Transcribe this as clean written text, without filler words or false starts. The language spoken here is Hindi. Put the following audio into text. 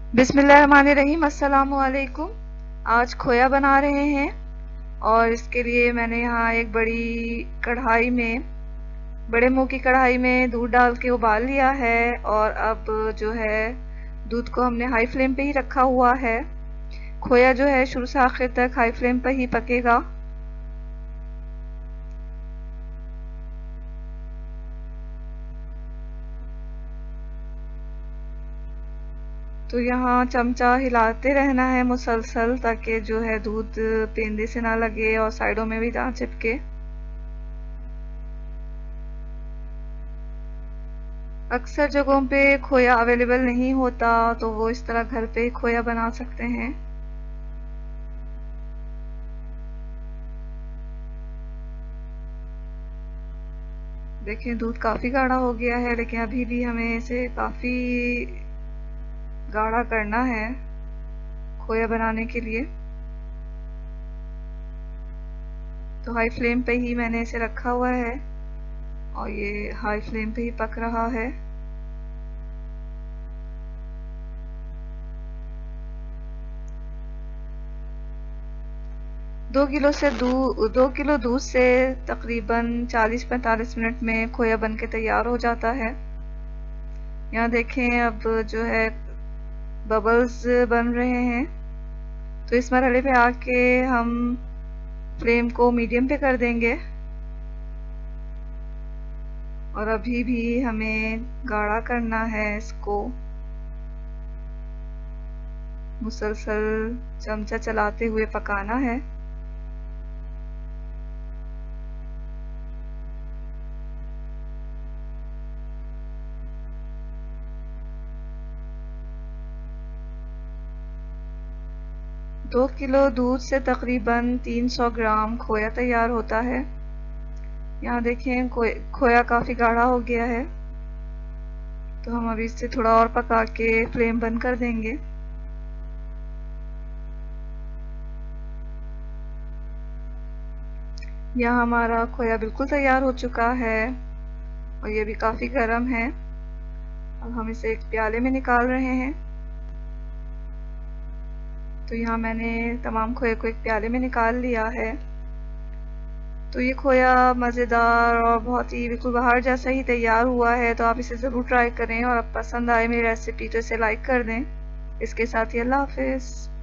बिस्मिल्लाहिर्रहमानिर्रहीम। अस्सलामु अलैकुम। आज खोया बना रहे हैं और इसके लिए मैंने यहाँ एक बड़े मुंह की कढ़ाई में दूध डाल के उबाल लिया है। और अब जो है दूध को हमने हाई फ्लेम पे ही रखा हुआ है। खोया जो है शुरू से आखिर तक हाई फ्लेम पर ही पकेगा। तो यहाँ चमचा हिलाते रहना है मुसलसल, ताकि जो है दूध पेंदे से ना लगे और साइडों में भी ना चिपके। अक्सर जगहों पे खोया अवेलेबल नहीं होता, तो वो इस तरह घर पे खोया बना सकते हैं। देखें दूध काफ़ी गाढ़ा हो गया है, लेकिन अभी भी हमें इसे काफ़ी गाढ़ा करना है खोया बनाने के लिए। तो हाई फ्लेम पे ही मैंने इसे रखा हुआ है और ये हाई फ्लेम पे ही पक रहा है। दो किलो दूध से तकरीबन 40-45 मिनट में खोया बन के तैयार हो जाता है। यहाँ देखें अब जो है बबल्स बन रहे हैं। तो इस मरहले पे आके हम फ्लेम को मीडियम पे कर देंगे और अभी भी हमें गाढ़ा करना है। इसको मुसलसल चमचा चलाते हुए पकाना है। दो किलो दूध से तकरीबन 300 ग्राम खोया तैयार होता है। यहाँ देखें खोया काफ़ी गाढ़ा हो गया है, तो हम अभी इससे थोड़ा और पका के फ्लेम बंद कर देंगे। यहाँ हमारा खोया बिल्कुल तैयार हो चुका है और ये भी काफ़ी गर्म है। अब हम इसे एक प्याले में निकाल रहे हैं। तो यहाँ मैंने तमाम खोए को एक प्याले में निकाल लिया है। तो ये खोया मज़ेदार और बहुत ही बिल्कुल बाहर जैसा ही तैयार हुआ है। तो आप इसे ज़रूर ट्राई करें और अब पसंद आए मेरी रेसिपी तो इसे लाइक कर दें। इसके साथ ही अल्लाह हाफिज़।